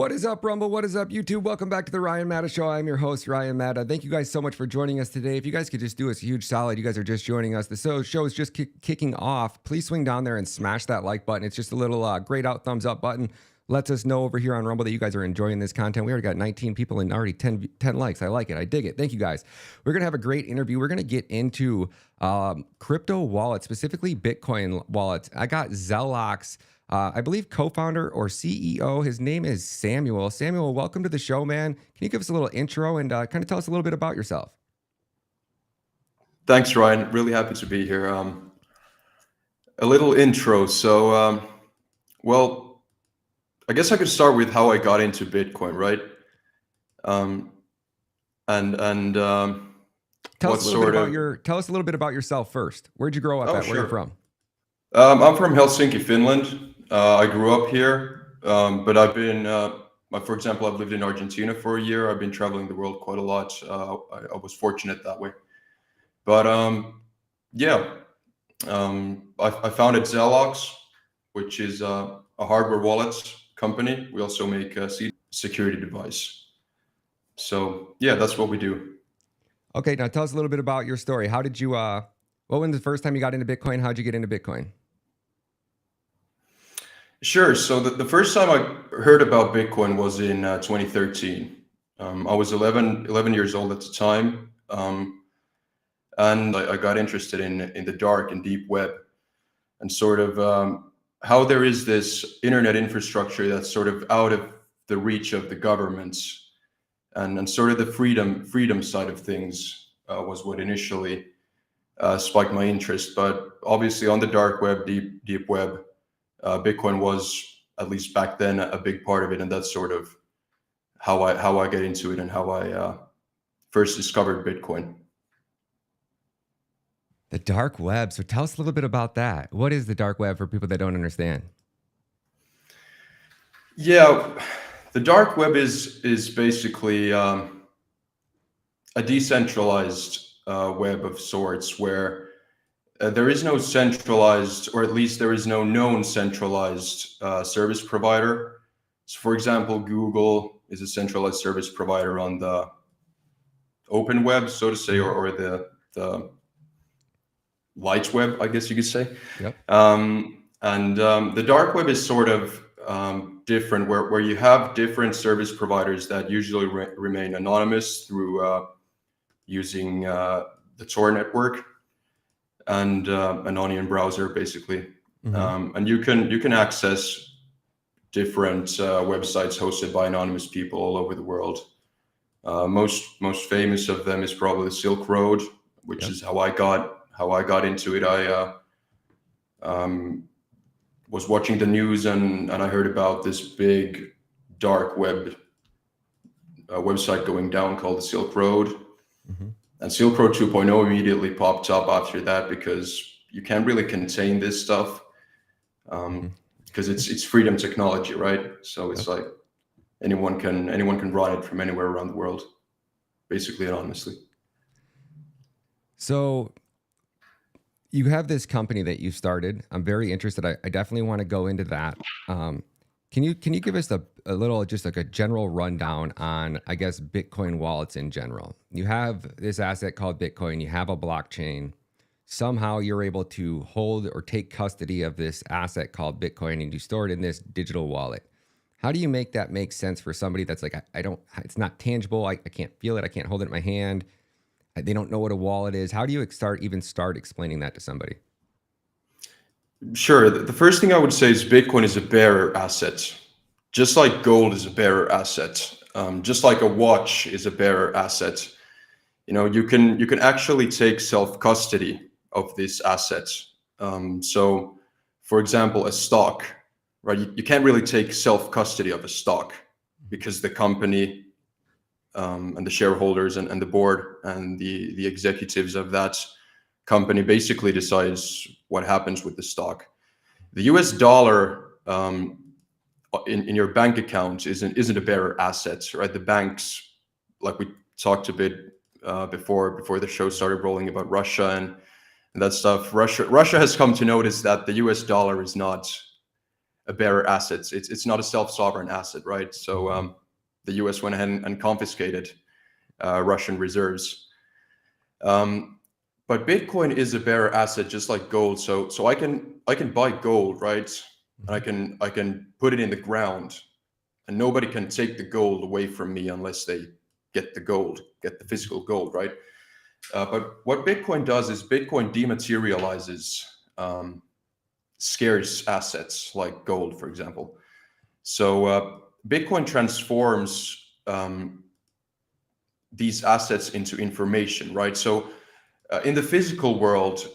What is up, Rumble? What is up, YouTube? Welcome back to the Ryan Matta Show. I'm your host, Ryan Matta. Thank you guys so much for joining us today. If you guys could just do us a huge solid, you guys are just joining us. The show is just kicking off. Please swing down there and smash that like button. It's just a little grayed out thumbs up button. Lets us know over here on Rumble that you guys are enjoying this content. We already got 19 people and already 10 likes. I like it. I dig it. Thank you guys. We're going to have a great interview. We're going to get into crypto wallets, specifically Bitcoin wallets. I got Zelox. I believe co-founder or CEO. His name is Samuel. Samuel, welcome to the show, man. Can you give us a little intro and kind of tell us a little bit about yourself? Thanks, Ryan. Really happy to be here. A little intro. So, well, I guess I could start with how I got into Bitcoin, right? Tell us a little bit about yourself first. Where'd you grow up at? Sure. Where are you from? I'm from Helsinki, Finland. I grew up here, but I've been, for example, I've lived in Argentina for a year. I've been traveling the world quite a lot. I was fortunate that way. But I founded Zelox, which is a hardware wallet company. We also make a security device. So yeah, that's what we do. Okay, now tell us a little bit about your story. How did you, what was the first time you got into Bitcoin? How'd you get into Bitcoin? Sure. So the first time I heard about Bitcoin was in 2013. I was 11 years old at the time. And I got interested in the dark and deep web and sort of how there is this internet infrastructure that's sort of out of the reach of the governments, and sort of the freedom side of things was what initially spiked my interest. But obviously on the dark web, deep web, Bitcoin was, at least back then, a big part of it, and that's sort of how I get into it and how I first discovered Bitcoin. The dark web. So tell us a little bit about that. What is the dark web for people that don't understand? Yeah, the dark web is basically a decentralized web of sorts where there is no centralized, or at least there is no known centralized service provider. So for example, Google is a centralized service provider on the open web, so to say, or the light web, I guess you could say. Yep. The dark web is sort of different, where you have different service providers that usually remain anonymous through using the Tor network and an onion browser, basically. Mm-hmm. And you can access different websites hosted by anonymous people all over the world. Most famous of them is probably the Silk Road, which is how I got into it. I was watching the news and I heard about this big dark web website going down called the Silk Road. Mm-hmm. And Silk Road 2.0 immediately popped up after that, because you can't really contain this stuff because it's freedom technology, right? So it's like anyone can run it from anywhere around the world, basically anonymously. So you have this company that you started. I'm very interested. I definitely want to go into that. Can you give us a little, just like a general rundown on, I guess, Bitcoin wallets in general? You have this asset called Bitcoin. You have a blockchain. Somehow you're able to hold or take custody of this asset called Bitcoin, and you store it in this digital wallet. How do you make that make sense for somebody that's like, it's not tangible. I can't feel it. I can't hold it in my hand. They don't know what a wallet is. How do you start explaining that to somebody? Sure. The first thing I would say is Bitcoin is a bearer asset, just like gold is a bearer asset, just like a watch is a bearer asset. You know, you can actually take self-custody of this asset. So, for example, a stock, right? You can't really take self-custody of a stock because the company and the shareholders and the board and the executives of that company basically decides what happens with the stock. The US dollar in your bank account isn't a bearer asset, right? The banks, like we talked a bit before the show started rolling about Russia and that stuff. Russia has come to notice that the US dollar is not a bearer asset. It's not a self-sovereign asset, right? So the U.S. went ahead and confiscated Russian reserves. But Bitcoin is a bearer asset, just like gold. So I can buy gold, right? And I can put it in the ground, and nobody can take the gold away from me unless they get the physical gold, right? But what Bitcoin does is Bitcoin dematerializes scarce assets like gold, for example. So Bitcoin transforms these assets into information, right? So in the physical world,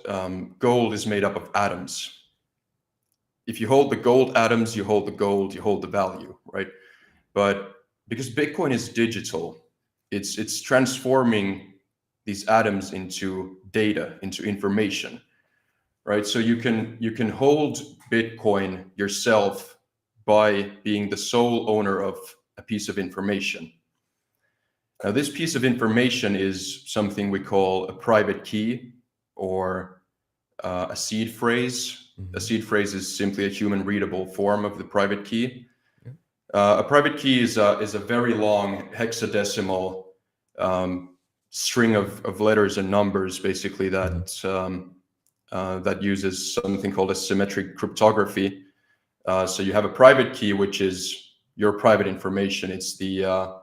gold is made up of atoms. If you hold the gold atoms, you hold the gold, you hold the value, right? But because Bitcoin is digital, it's transforming these atoms into data, into information, right? So you can hold Bitcoin yourself by being the sole owner of a piece of information. Now, this piece of information is something we call a private key or a seed phrase. A seed phrase is simply a human readable form of the private key. A private key is a very long hexadecimal string of letters and numbers, basically, that that uses something called a symmetric cryptography. So you have a private key, which is your private information. It's the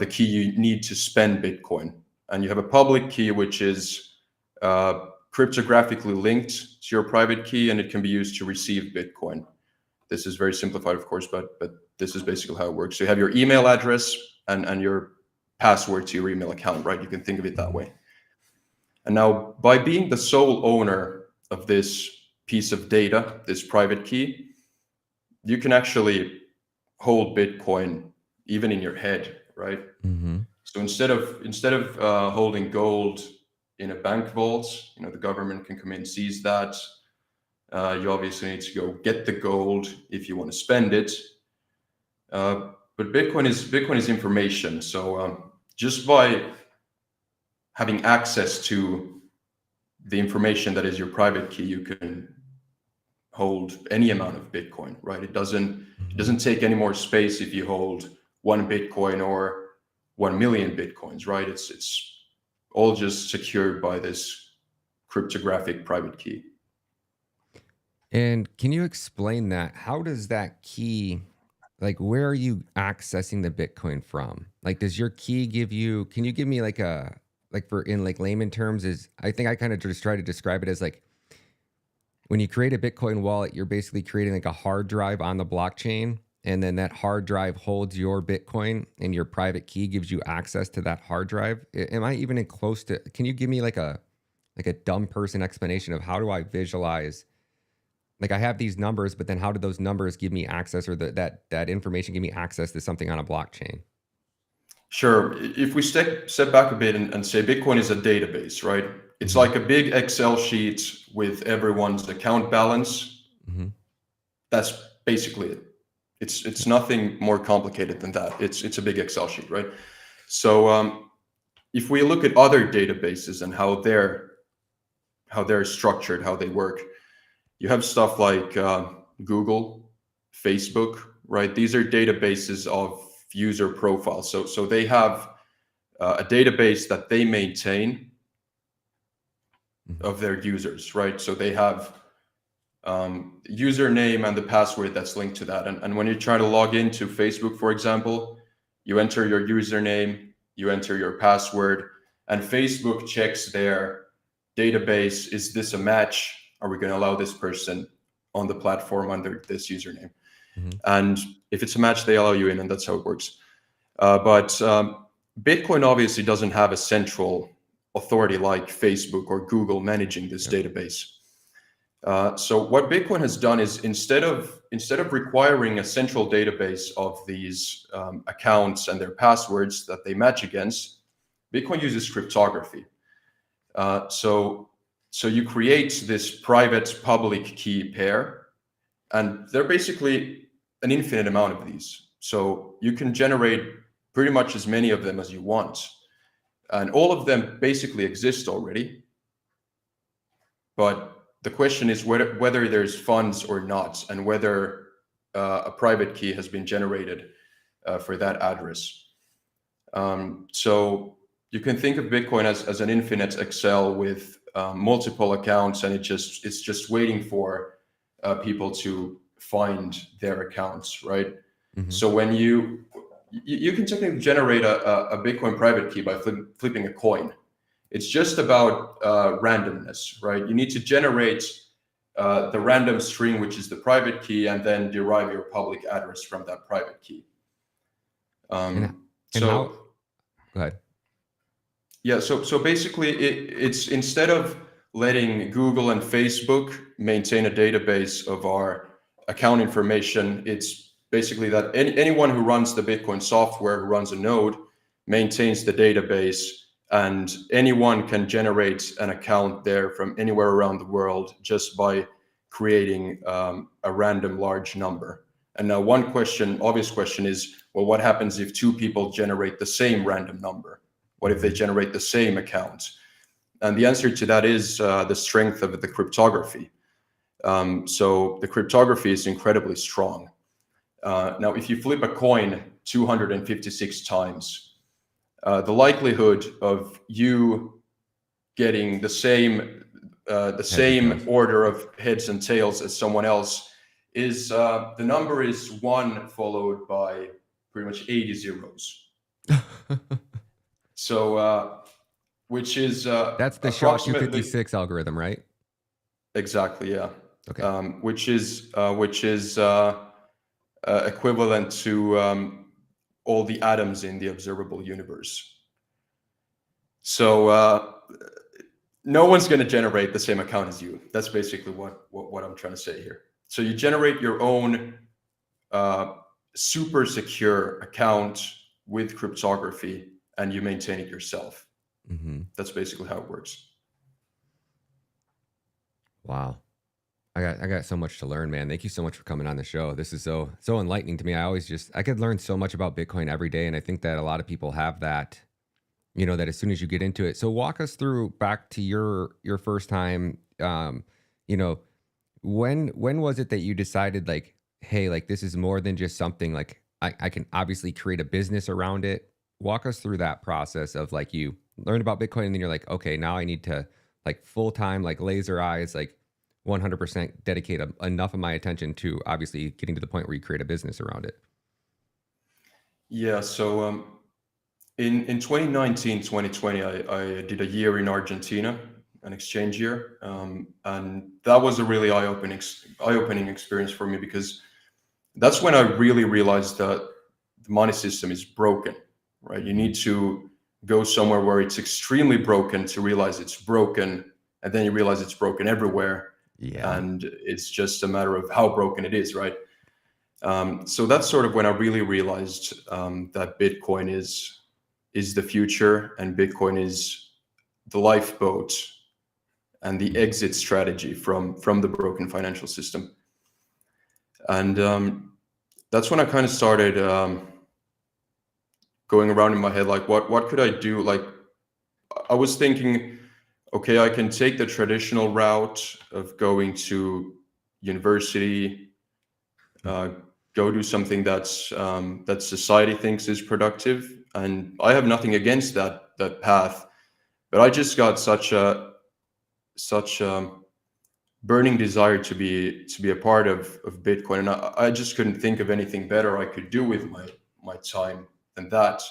key you need to spend Bitcoin. And you have a public key, which is cryptographically linked to your private key, and it can be used to receive Bitcoin. This is very simplified, of course, but this is basically how it works. So you have your email address and your password to your email account, right? You can think of it that way. And now, by being the sole owner of this piece of data, this private key, you can actually hold Bitcoin even in your head, right? So instead of holding gold in a bank vault, the government can come in and seize that. You obviously need to go get the gold if you want to spend it. But Bitcoin is information. So just by having access to the information that is your private key, you can hold any amount of Bitcoin, right? It doesn't take any more space if you hold 1 Bitcoin or 1 million Bitcoins, right? It's all just secured by this cryptographic private key. And can you explain that? How does that key, like, where are you accessing the Bitcoin from? Like, does your key give you, can you give me like for in like layman terms, I think I kind of just try to describe it as like, when you create a Bitcoin wallet, you're basically creating like a hard drive on the blockchain. And then that hard drive holds your Bitcoin, and your private key gives you access to that hard drive. Am I even close to, can you give me like a dumb person explanation of how do I visualize, like I have these numbers, but then how do those numbers give me access, or that information give me access to something on a blockchain? Sure. If we step back a bit and say Bitcoin is a database, right? It's like a big Excel sheet with everyone's account balance. That's basically it. It's nothing more complicated than that. It's a big Excel sheet, right? So if we look at other databases and how they're structured, how they work, you have stuff like Google, Facebook, right? These are databases of user profiles. So they have a database that they maintain of their users, right? So they have username and the password that's linked to that. And when you try to log into Facebook, for example, you enter your username, you enter your password, and Facebook checks their database. Is this a match? Are we going to allow this person on the platform under this username? And if it's a match, they allow you in, and that's how it works. But Bitcoin obviously doesn't have a central authority like Facebook or Google managing this database. So what Bitcoin has done is instead of requiring a central database of these accounts and their passwords that they match against, Bitcoin uses cryptography. So you create this private public key pair, and they're basically an infinite amount of these. So you can generate pretty much as many of them as you want. And all of them basically exist already. But the question is whether there's funds or not, and whether a private key has been generated for that address. So you can think of Bitcoin as an infinite Excel with multiple accounts, and it's just waiting for people to find their accounts, right? So when you can technically generate a Bitcoin private key by flipping a coin. It's just about randomness, right? You need to generate the random string, which is the private key, and then derive your public address from that private key. And So how, go ahead. yeah, so basically it's instead of letting Google and Facebook maintain a database of our account information, it's basically that anyone who runs the Bitcoin software, who runs a node, maintains the database, and anyone can generate an account there from anywhere around the world just by creating a random large number. And now one obvious question is, well, what happens if two people generate the same random number? What if they generate the same account? And the answer to that is the strength of the cryptography. So the cryptography is incredibly strong. Now, if you flip a coin 256 times, the likelihood of you getting the same order of heads and tails as someone else is the number is 1 followed by pretty much 80 zeros. So, which is That's the SHA-256 algorithm, right? Exactly, yeah. Okay. Which is equivalent to all the atoms in the observable universe. So no one's going to generate the same account as you. That's basically what I'm trying to say here. So you generate your own super secure account with cryptography, and you maintain it yourself. That's basically how it works. Wow. I got so much to learn, man. Thank you so much for coming on the show. This is so enlightening to me. I could learn so much about Bitcoin every day. And I think that a lot of people have that, that as soon as you get into it. So walk us through back to your first time, when was it that you decided like, hey, like this is more than just something like I can obviously create a business around it. Walk us through that process of like you learned about Bitcoin and then you're like, okay, now I need to like full-time, like laser eyes, like 100% dedicate enough of my attention to obviously getting to the point where you create a business around it. Yeah. So in 2019, 2020, I did a year in Argentina, an exchange year. And that was a really eye-opening experience for me, because that's when I really realized that the money system is broken, right? You need to go somewhere where it's extremely broken to realize it's broken. And then you realize it's broken everywhere. Yeah. And it's just a matter of how broken it is, right? So that's sort of when I really realized that Bitcoin is the future, and Bitcoin is the lifeboat and the exit strategy from the broken financial system. And that's when I kind of started going around in my head, like what could I do? Like I was thinking, okay, I can take the traditional route of going to university, go do something that society thinks is productive, and I have nothing against that path, but I just got such a burning desire to be a part of Bitcoin, and I just couldn't think of anything better I could do with my time than that.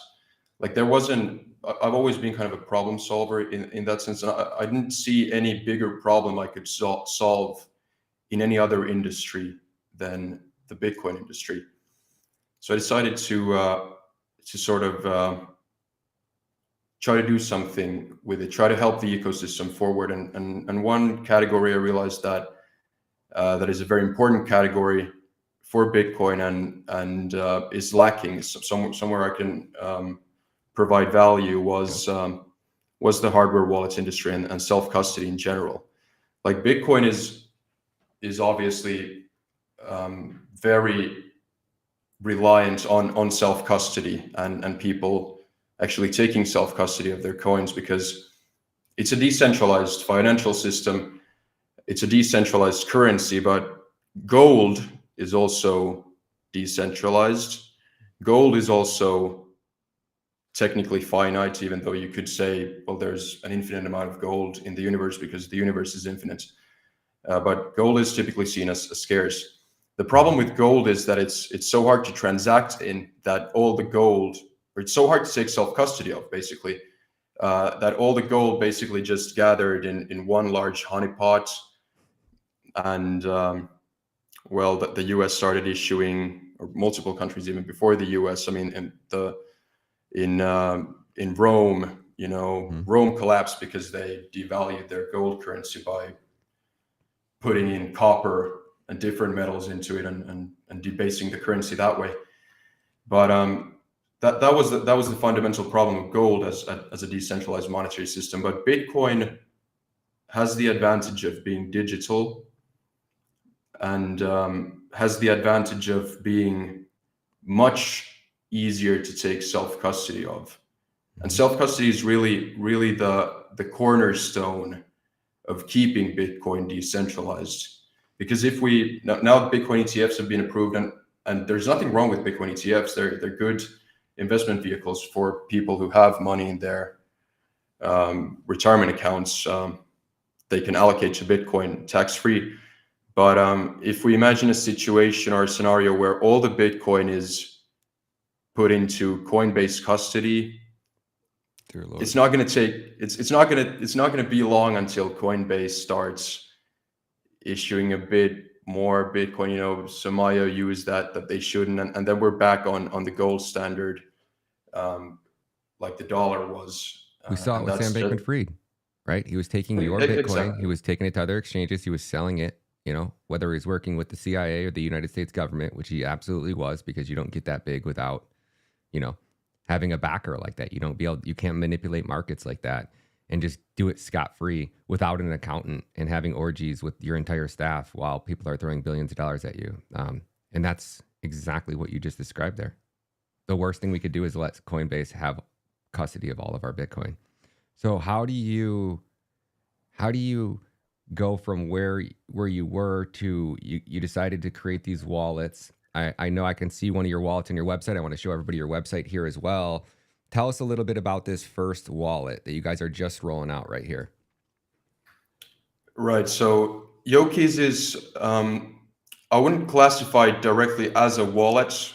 Like I've always been kind of a problem solver in that sense, and I didn't see any bigger problem I could solve in any other industry than the Bitcoin industry. So I decided to sort of try to do something with it, try to help the ecosystem forward. And one category I realized that is a very important category for Bitcoin and is lacking somewhere I can provide value was the hardware wallets industry and self-custody in general. Like Bitcoin is obviously very reliant on self-custody and people actually taking self-custody of their coins, because it's a decentralized financial system. It's a decentralized currency, but gold is also decentralized. Gold is also technically finite, even though you could say, well, there's an infinite amount of gold in the universe because the universe is infinite. But gold is typically seen as scarce. The problem with gold is that it's so hard to transact in, that all the gold, or it's so hard to take self-custody of, basically, that all the gold basically just gathered in one large honeypot. And well, the US started issuing, or multiple countries even before the US. I mean, in Rome, Rome collapsed because they devalued their gold currency by putting in copper and different metals into it and debasing the currency that way. But that was the fundamental problem of gold as a decentralized monetary system. But Bitcoin has the advantage of being digital and has the advantage of being much easier to take self-custody of. And self-custody is really the cornerstone of keeping Bitcoin decentralized. Because if we now Bitcoin ETFs have been approved, and there's nothing wrong with Bitcoin ETFs. They're good investment vehicles for people who have money in their retirement accounts. They can allocate to Bitcoin tax-free. But if we imagine a situation or a scenario where all the Bitcoin is put into Coinbase custody, it's not going to take it's not going to be long until Coinbase starts issuing a bit more Bitcoin. Some IOUs that they shouldn't, and then we're back on the gold standard, like the dollar was. We saw it with Sam Bankman-Fried, right? He was taking your Bitcoin, exactly. He was taking it to other exchanges, he was selling it. Whether he's working with the CIA or the United States government, which he absolutely was, because you don't get that big without, having a backer like that. You can't manipulate markets like that and just do it scot-free without an accountant and having orgies with your entire staff while people are throwing billions of dollars at you. And that's exactly what you just described there. The worst thing we could do is let Coinbase have custody of all of our Bitcoin. So how do you go from where you were to you decided to create these wallets? I know I can see one of your wallets on your website. I want to show everybody your website here as well. Tell us a little bit about this first wallet that you guys are just rolling out right here. Right. So Yokeys is, I wouldn't classify it directly as a wallet.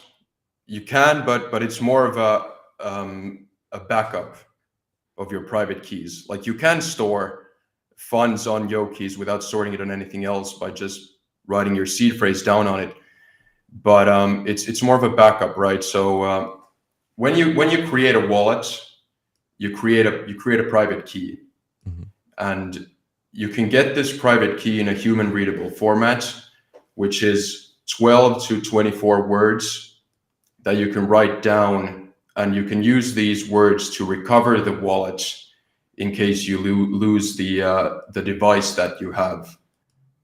You can, but it's more of a backup of your private keys. Like, you can store funds on Yokeys without storing it on anything else by just writing your seed phrase down on it. But it's more of a backup, right? So when you create a wallet, you create a private key, and you can get this private key in a human readable format, which is 12 to 24 words that you can write down, and you can use these words to recover the wallet in case you lose the device that you have,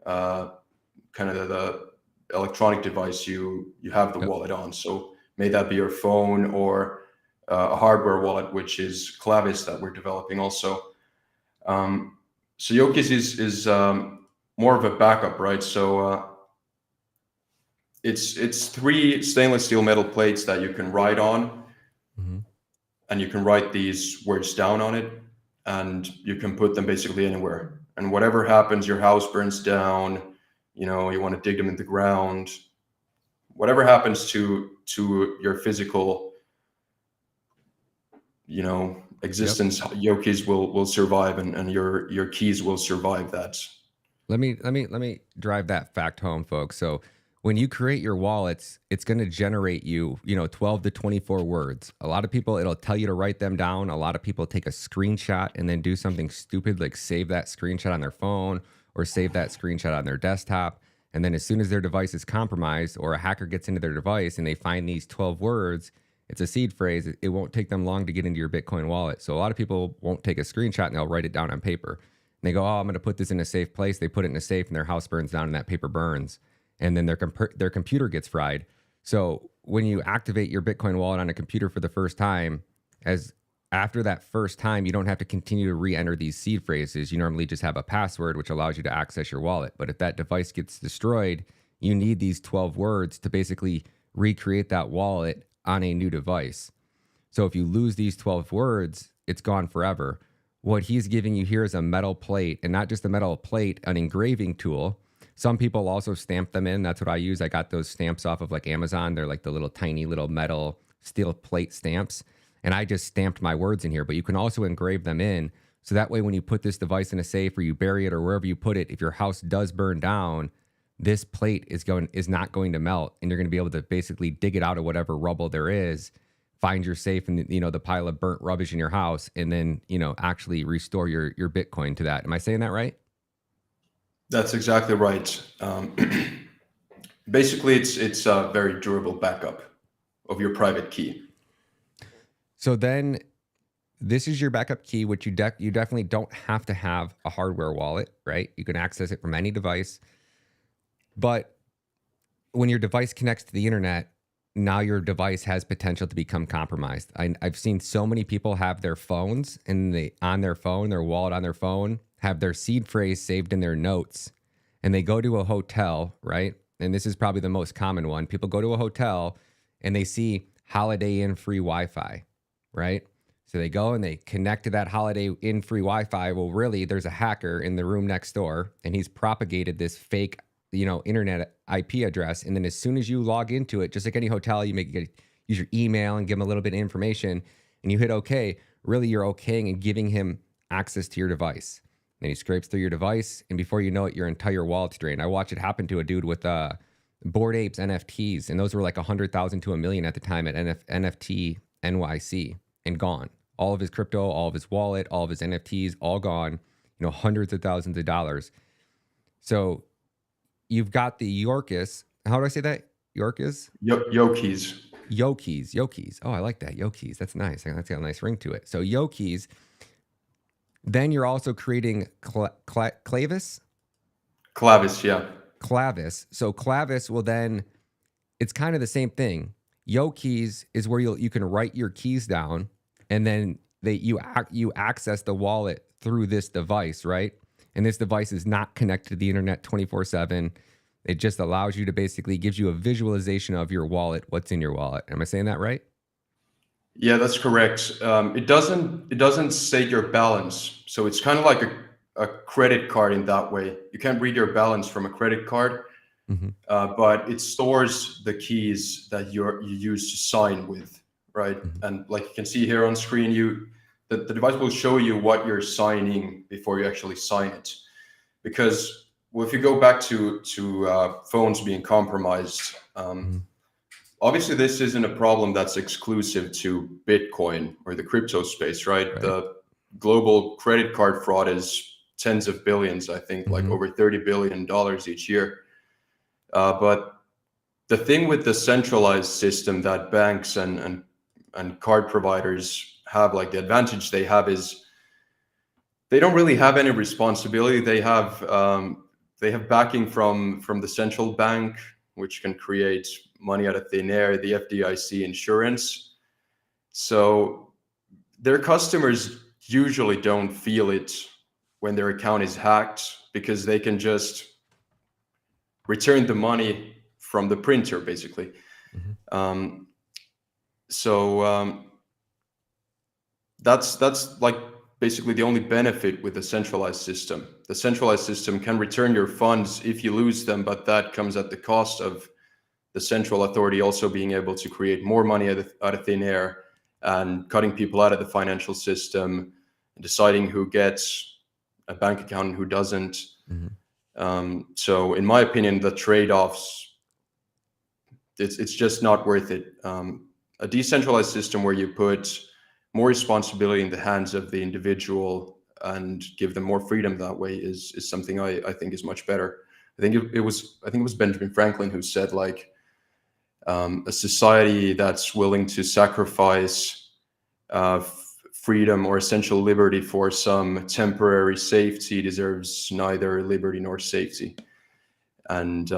kind of the electronic device you have the wallet on. So may that be your phone or a hardware wallet, which is Clavis that we're developing also. So Yokeys is more of a backup, right? So it's 3 stainless steel metal plates that you can write on, and you can write these words down on it, and you can put them basically anywhere. And whatever happens, your house burns down, you want to dig them in the ground, whatever happens to your physical, existence, Yokeys will survive, and your keys will survive that. Let me drive that fact home, folks. So when you create your wallets, it's going to generate 12 to 24 words. A lot of people, it'll tell you to write them down. A lot of people take a screenshot and then do something stupid, like save that screenshot on their phone or save that screenshot on their desktop. And then as soon as their device is compromised or a hacker gets into their device and they find these 12 words, it's a seed phrase. It won't take them long to get into your Bitcoin wallet. So a lot of people won't take a screenshot and they'll write it down on paper. And they go, I'm going to put this in a safe place. They put it in a safe and their house burns down and that paper burns. And then their computer gets fried. So when you activate your Bitcoin wallet on a computer for the first time, as after that first time, you don't have to continue to re-enter these seed phrases. You normally just have a password, which allows you to access your wallet. But if that device gets destroyed, you need these 12 words to basically recreate that wallet on a new device. So if you lose these 12 words, it's gone forever. What he's giving you here is a metal plate, and not just a metal plate, an engraving tool. Some people also stamp them in. That's what I use. I got those stamps off of like Amazon. They're like the little tiny little metal steel plate stamps. And I just stamped my words in here, but you can also engrave them in. So that way, when you put this device in a safe or you bury it or wherever you put it, if your house does burn down, this plate is not going to melt, and you're going to be able to basically dig it out of whatever rubble there is, find your safe and the pile of burnt rubbish in your house, and then actually restore your Bitcoin to that. Am I saying that right? That's exactly right. Basically, it's a very durable backup of your private key. So then this is your backup key, which you definitely don't have to have a hardware wallet, right? You can access it from any device. But when your device connects to the internet, now your device has potential to become compromised. I've seen so many people have their phones and on their phone, their wallet on their phone, have their seed phrase saved in their notes, and they go to a hotel, right? And this is probably the most common one. People go to a hotel and they see Holiday Inn free Wi-Fi, right? So they go and they connect to that Holiday Inn free Wi-Fi. Well, really, there's a hacker in the room next door, and he's propagated this fake, internet IP address. And then as soon as you log into it, just like any hotel, you use your email and give him a little bit of information, and you hit OK. Really, you're okaying and giving him access to your device. Then he scrapes through your device, and before you know it, your entire wallet's drained. I watched it happen to a dude with Bored Apes NFTs, and those were like 100,000 to 1 million at the time at NFT NYC, and gone. All of his crypto, all of his wallet, all of his NFTs, all gone. Hundreds of thousands of dollars. So you've got the Yorkis. How do I say that? Yorkis? Yokis. Yokis. Oh, I like that. Yokis. That's nice. That's got a nice ring to it. So Yokis. Then you're also creating Clavis? Clavis, yeah. Clavis. So Clavis will then, it's kind of the same thing. Yokis is where you can write your keys down, and then you access the wallet through this device, right? And this device is not connected to the internet 24/7. It just allows you to basically gives you a visualization of your wallet, what's in your wallet. Am I saying that right? Yeah, that's correct. It doesn't state your balance, so it's kind of like a credit card in that way. You can't read your balance from a credit card, but it stores the keys that you use to sign with, right? And like you can see here on screen, the device will show you what you're signing before you actually sign it. Because if you go back to phones being compromised, obviously this isn't a problem that's exclusive to Bitcoin or the crypto space, right? The global credit card fraud is tens of billions, I think, like over $30 billion each year. But the thing with the centralized system that banks and card providers have, like the advantage they have is they don't really have any responsibility. They have backing from the central bank, which can create money out of thin air, the FDIC insurance. So their customers usually don't feel it when their account is hacked, because they can just return the money from the printer, basically. That's like basically the only benefit with the centralized system. The centralized system can return your funds if you lose them, but that comes at the cost of the central authority also being able to create more money out of thin air and cutting people out of the financial system and deciding who gets a bank account and who doesn't. So in my opinion, the trade-offs, it's just not worth it. A decentralized system where you put more responsibility in the hands of the individual and give them more freedom that way is something I think is much better. I think it was Benjamin Franklin who said, like, a society that's willing to sacrifice freedom or essential liberty for some temporary safety deserves neither liberty nor safety. And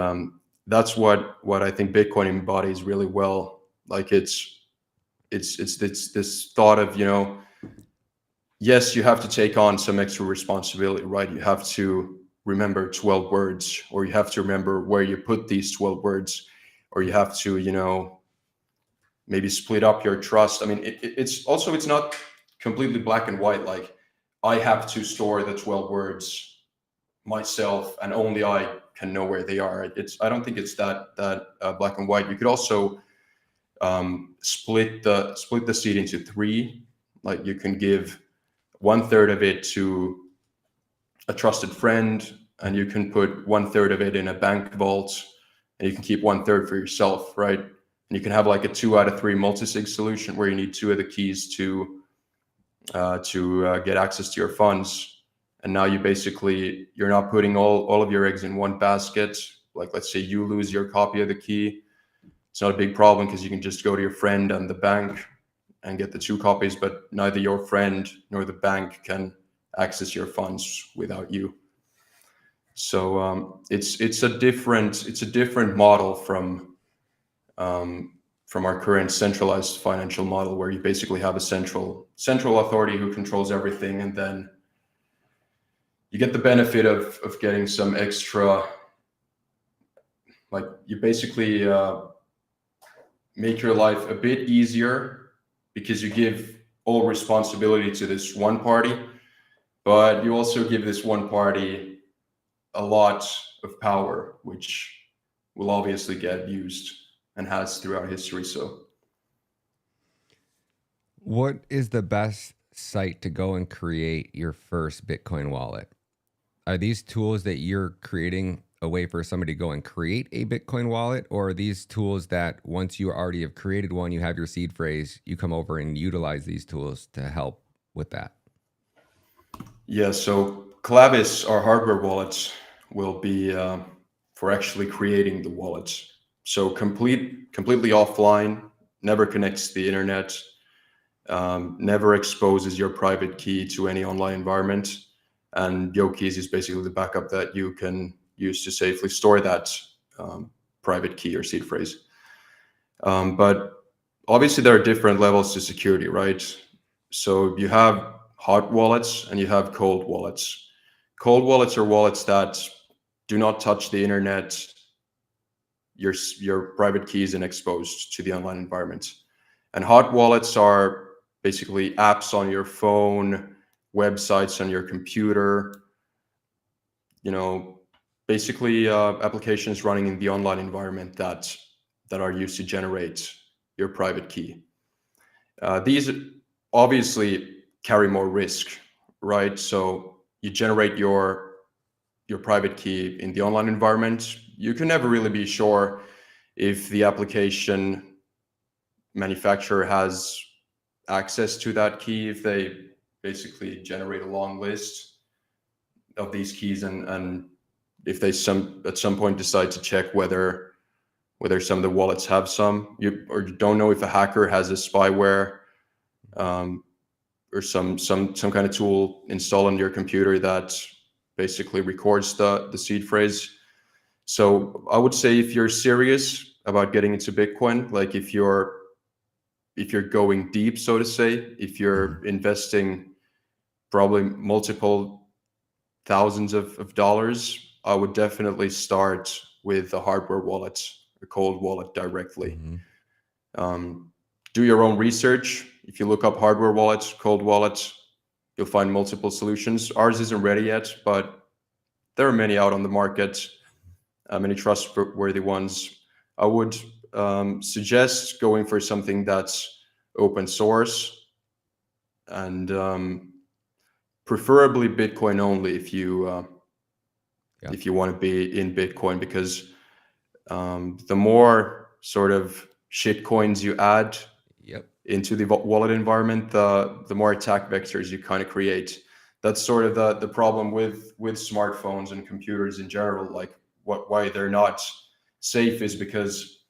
that's what I think Bitcoin embodies really well. Like it's this thought of, yes, you have to take on some extra responsibility, right? You have to remember 12 words, or you have to remember where you put these 12 words, or you have to, maybe split up your trust. I mean, it's also, it's not completely black and white. Like, I have to store the 12 words myself, and only I can know where they are. I don't think it's that black and white. You could also split the seed into three. Like, you can give 1/3 of it to a trusted friend, and you can put 1/3 of it in a bank vault, and you can keep 1/3 for yourself, right? And you can have like a 2 out of 3 multi-sig solution where you need 2 of the keys to get access to your funds. And now you're not putting all of your eggs in one basket. Like, let's say you lose your copy of the key, it's not a big problem because you can just go to your friend and the bank and get the 2 copies, but neither your friend nor the bank can access your funds without you. So it's a different model from our current centralized financial model, where you basically have a central authority who controls everything, and then you get the benefit of getting some extra, like, you basically make your life a bit easier because you give all responsibility to this one party, but you also give this one party a lot of power, which will obviously get used and has throughout history. So, What is the best site to go and create your first Bitcoin wallet? Are these tools that you're creating a way for somebody to go and create a Bitcoin wallet, or are these tools that once you already have created one, you have your seed phrase, you come over and utilize these tools to help with that? yeah, so Clavis, our hardware wallets, will be for actually creating the wallets. So completely offline, never connects to the internet, never exposes your private key to any online environment. And YoKeys is basically the backup that you can use to safely store that private key or seed phrase. But obviously there are different levels to security, right? So you have hot wallets and you have cold wallets. Cold wallets are wallets that do not touch the internet. Your private key isn't exposed to the online environment. And hot wallets are basically apps on your phone, websites on your computer, basically applications running in the online environment that are used to generate your private key. These obviously carry more risk, right? So you generate your private key in the online environment. You can never really be sure if the application manufacturer has access to that key, if they basically generate a long list of these keys, and if they at some point decide to check whether some of the wallets have some, you don't know if a hacker has a spyware or some kind of tool installed on your computer that basically records the seed phrase. So I would say, if you're serious about getting into Bitcoin, like if you're going deep, so to say, if you're investing probably multiple thousands of dollars, I would definitely start with a hardware wallet, a cold wallet directly. Do your own research. If you look up hardware wallets, cold wallets, you'll find multiple solutions. Ours isn't ready yet, but there are many out on the market, many trustworthy ones. I would suggest going for something that's open source, and preferably Bitcoin only if you want to be in Bitcoin, because the more sort of shit coins you add into the wallet environment, the more attack vectors you kind of create. That's sort of the problem with smartphones and computers in general. Like, why they're not safe is because,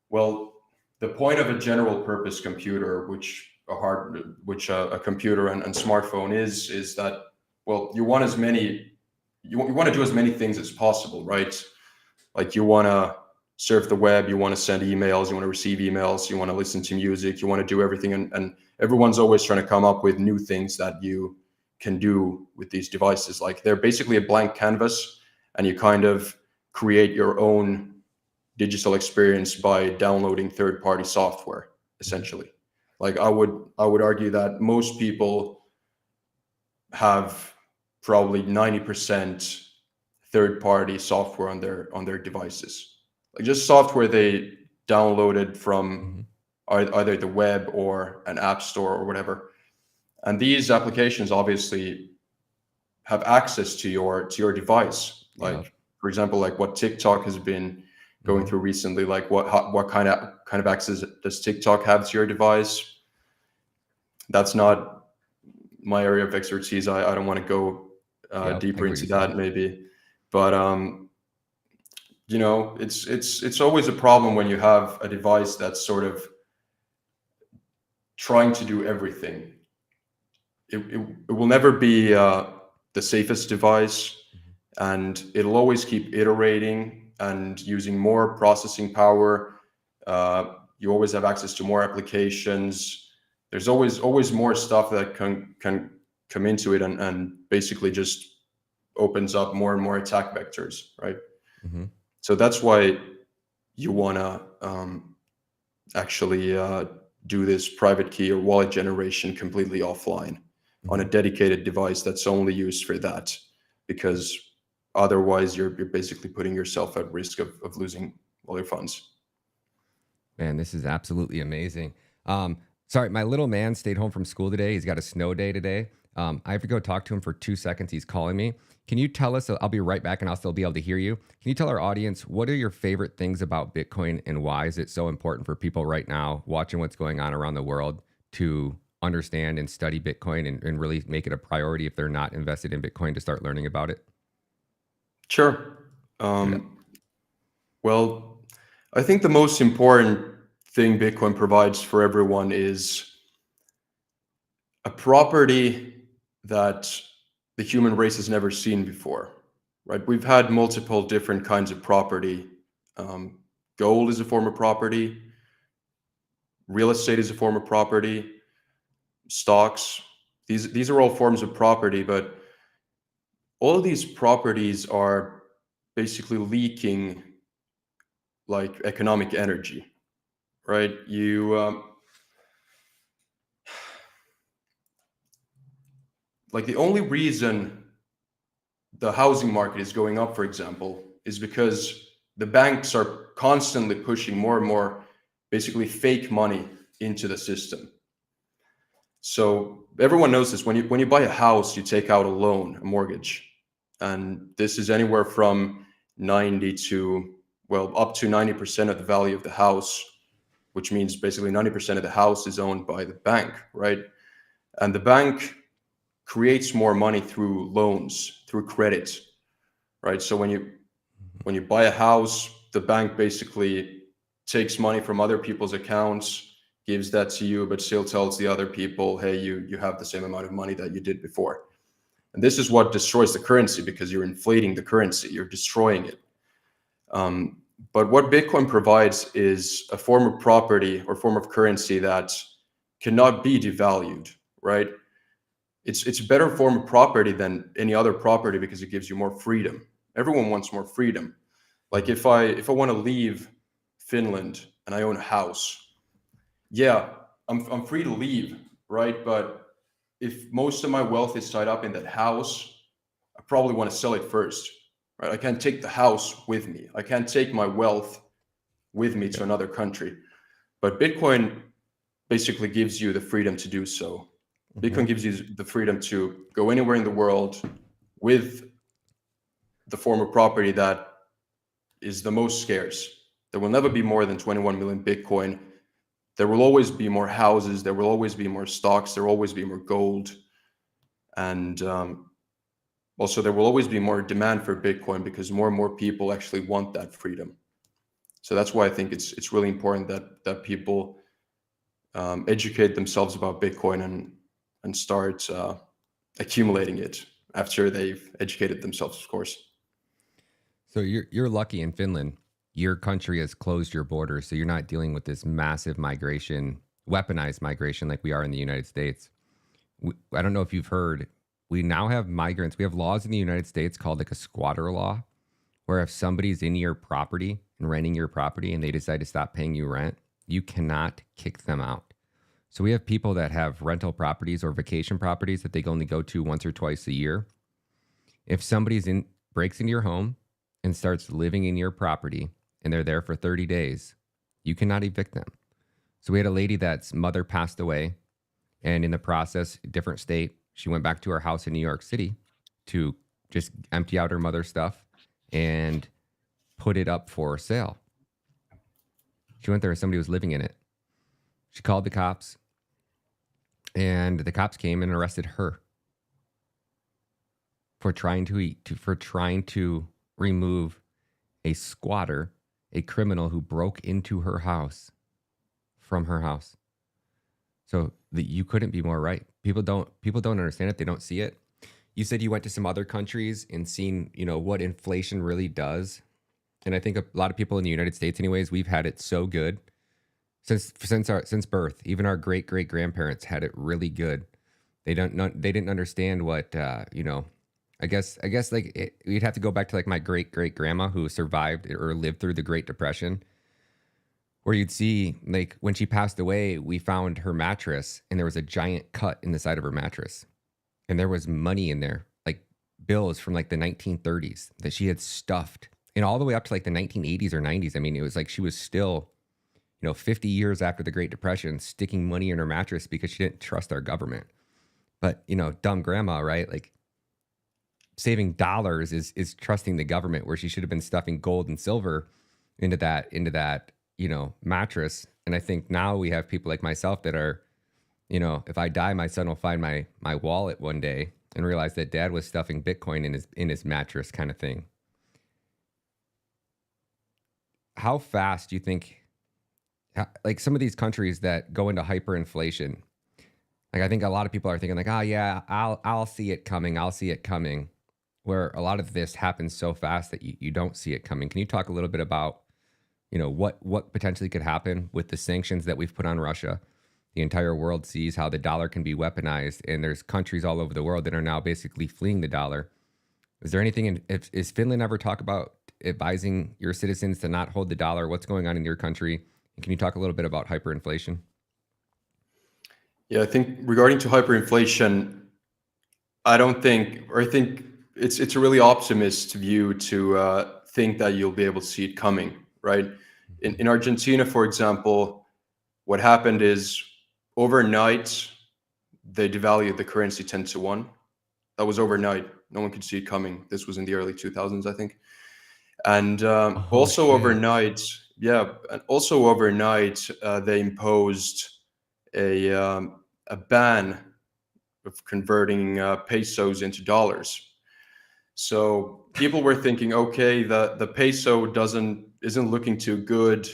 well, the point of a general purpose computer, which a computer and smartphone is that, well, you want to do as many things as possible, right? Like, you want to surf the web, you want to send emails, you want to receive emails, you want to listen to music, you want to do everything. And everyone's always trying to come up with new things that you can do with these devices. Like they're basically a blank canvas, and you kind of create your own digital experience by downloading third-party software, essentially. Like I would argue that most people have probably 90% third-party software on their devices, like just software they downloaded from either the web or an app store or whatever. And these applications obviously have access to your device. Like for example, like what TikTok has been going through recently. Like what kind of access does TikTok have to your device? That's not my area of expertise. I don't want to go deeper into that maybe, but you know, it's always a problem when you have a device that's sort of trying to do everything. It will never be the safest device, and it'll always keep iterating and using more processing power. You always have access to more applications. There's always more stuff that can come into it, and basically just opens up more and more attack vectors, right? So that's why you want to actually do this private key or wallet generation completely offline on a dedicated device that's only used for that, because otherwise you're basically putting yourself at risk of losing all your funds. Man, this is absolutely amazing. Sorry, my little man stayed home from school today. He's got a snow day today. I have to go talk to him for 2 seconds. He's calling me. Can you tell us, I'll be right back and I'll still be able to hear you. Can you tell our audience, what are your favorite things about Bitcoin, and why is it so important for people right now watching what's going on around the world to understand and study Bitcoin, and really make it a priority if they're not invested in Bitcoin, to start learning about it? Sure. Well, I think the most important thing Bitcoin provides for everyone is a property that the human race has never seen before, right? We've had multiple different kinds of property. Gold is a form of property. Real estate is a form of property. Stocks. These are all forms of property, but all of these properties are basically leaking like economic energy, right? Like the only reason the housing market is going up, for example, is because the banks are constantly pushing more and more basically fake money into the system. So everyone knows this. When you buy a house, you take out a loan, a mortgage, and this is anywhere from 90 to, well, up to 90% of the value of the house, which means basically 90% of the house is owned by the bank, right? And the bank creates more money through loans, through credit, right? So when you buy a house, the bank basically takes money from other people's accounts, gives that to you, but still tells the other people, hey, you have the same amount of money that you did before. And this is what destroys the currency, because you're inflating the currency, you're destroying it. But what Bitcoin provides is a form of property or form of currency that cannot be devalued, right? It's a better form of property than any other property because it gives you more freedom. Everyone wants more freedom. Like if I want to leave Finland and I own a house, yeah, I'm free to leave, right? But if most of my wealth is tied up in that house, I probably want to sell it first, right? I can't take the house with me. I can't take my wealth with me to another country. But Bitcoin basically gives you the freedom to do so. Bitcoin gives you the freedom to go anywhere in the world with the form of property that is the most scarce. There will never be more than 21 million Bitcoin. There will always be more houses. There will always be more stocks. There will always be more gold. And also, there will always be more demand for Bitcoin because more and more people actually want that freedom. So that's why I think it's really important that people educate themselves about Bitcoin and start accumulating it after they've educated themselves, of course. So you're lucky in Finland. your country has closed your borders, so you're not dealing with this massive migration, weaponized migration like we are in the United States. I don't know if you've heard, we now have migrants. We have laws in the United States called like a squatter law, where if somebody's in your property and renting your property and they decide to stop paying you rent, you cannot kick them out. So we have people that have rental properties or vacation properties that they only go to once or twice a year. If somebody's in breaks into your home and starts living in your property and they're there for 30 days, you cannot evict them. So we had a lady that's mother passed away, and in the process, different state, she went back to her house in New York City to just empty out her mother's stuff and put it up for sale. She went there and somebody was living in it. She called the cops, and the cops came and arrested her for trying to remove a squatter, a criminal who broke into her house from her house. So you couldn't be more right. People don't understand it. They don't see it. You said you went to some other countries and seen, what inflation really does. And I think a lot of people in the United States, anyways, we've had it so good since birth. Even our great grandparents had it really good. They didn't understand what I guess like you'd have to go back to like my great grandma who survived or lived through the Great Depression, where you'd see like when she passed away, we found her mattress and there was a giant cut in the side of her mattress, and there was money in there, like bills from like the 1930s that she had stuffed, and all the way up to like the 1980s or 90s. I mean, it was like she was still 50 years after the Great Depression, sticking money in her mattress because she didn't trust our government. But, dumb grandma, right? Like saving dollars is trusting the government, where she should have been stuffing gold and silver into that, mattress. And I think now we have people like myself that are, if I die, my son will find my wallet one day and realize that dad was stuffing Bitcoin in his mattress, kind of thing. How fast do you think, like some of these countries that go into hyperinflation, like I think a lot of people are thinking like, oh yeah, I'll see it coming. I'll see it coming. Where a lot of this happens so fast that you don't see it coming. Can you talk a little bit about, what potentially could happen with the sanctions that we've put on Russia? The entire world sees how the dollar can be weaponized, and there's countries all over the world that are now basically fleeing the dollar. Is there anything is Finland ever talk about advising your citizens to not hold the dollar? What's going on in your country? And can you talk a little bit about hyperinflation? Yeah, I think regarding to hyperinflation, I think it's a really optimist view to think that you'll be able to see it coming, right? In Argentina, for example, what happened is overnight they devalued the currency 10-1. That was overnight. No one could see it coming. This was in the early 2000s, I think. And also shit. overnight, they imposed a ban of converting pesos into dollars. So people were thinking, okay, the peso isn't looking too good.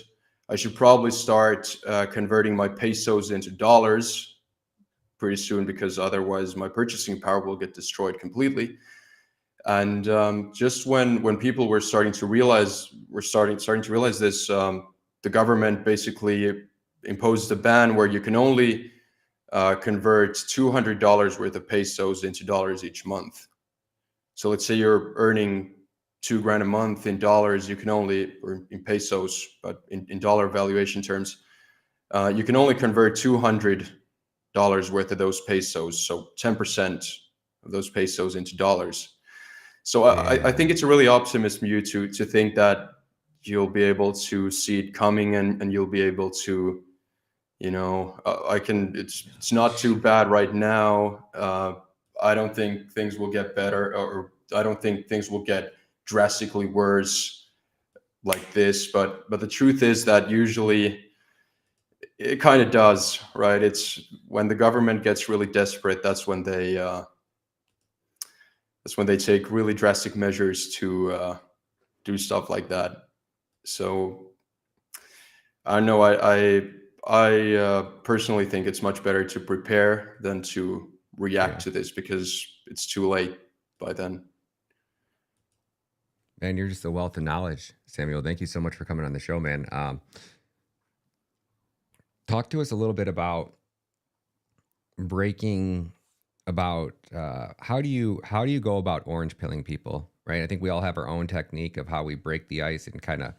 I should probably start converting my pesos into dollars pretty soon, because otherwise my purchasing power will get destroyed completely. And just when people were starting to realize this, the government basically imposed a ban where you can only convert $200 worth of pesos into dollars each month. So let's say you're earning $2,000 a month in dollars, you can only, or in pesos, but in dollar valuation terms, you can only convert $200 worth of those pesos, so 10% of those pesos into dollars. So I think it's a really optimist view to think that you'll be able to see it coming, and you'll be able to, it's not too bad right now. I don't think things will get better, or I don't think things will get drastically worse like this. But the truth is that usually it kind of does, right? It's when the government gets really desperate, that's when they take really drastic measures to do stuff like that. So I don't know. I personally think it's much better to prepare than to react to this, because it's too late by then. Man, you're just a wealth of knowledge, Samuel. Thank you so much for coming on the show, man. Talk to us a little bit about breaking about how do you go about orange pilling people, right? I think we all have our own technique of how we break the ice and kind of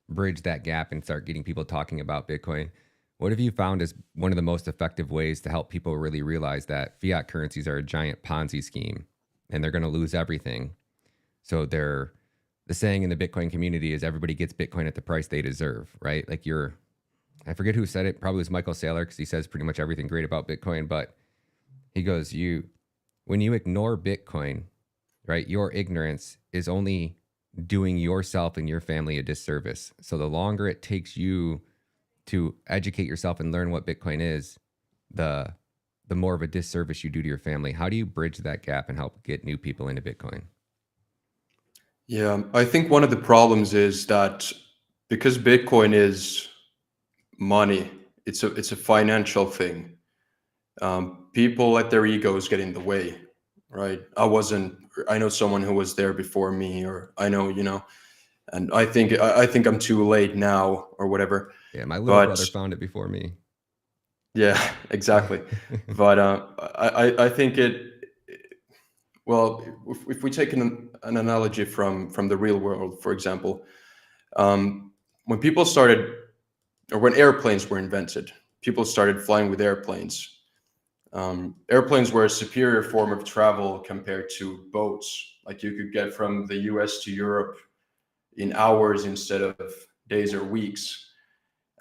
bridge that gap and start getting people talking about Bitcoin. What have you found is one of the most effective ways to help people really realize that fiat currencies are a giant Ponzi scheme and they're going to lose everything? So the saying in the Bitcoin community is everybody gets Bitcoin at the price they deserve, right? Like I forget who said it, probably was Michael Saylor, because he says pretty much everything great about Bitcoin, but he goes, when you ignore Bitcoin, right, your ignorance is only doing yourself and your family a disservice. So the longer it takes you to educate yourself and learn what Bitcoin is, the more of a disservice you do to your family. How do you bridge that gap and help get new people into Bitcoin? Yeah, I think one of the problems is that because Bitcoin is money, it's a financial thing. People let their egos get in the way, right? I know someone who was there before me, or I know, and I think I'm too late now or whatever. Yeah, my little brother found it before me. Yeah, exactly. But I think well, if we take an analogy from the real world, for example, when people started, or when airplanes were invented, people started flying with airplanes. Airplanes were a superior form of travel compared to boats. Like you could get from the US to Europe in hours instead of days or weeks.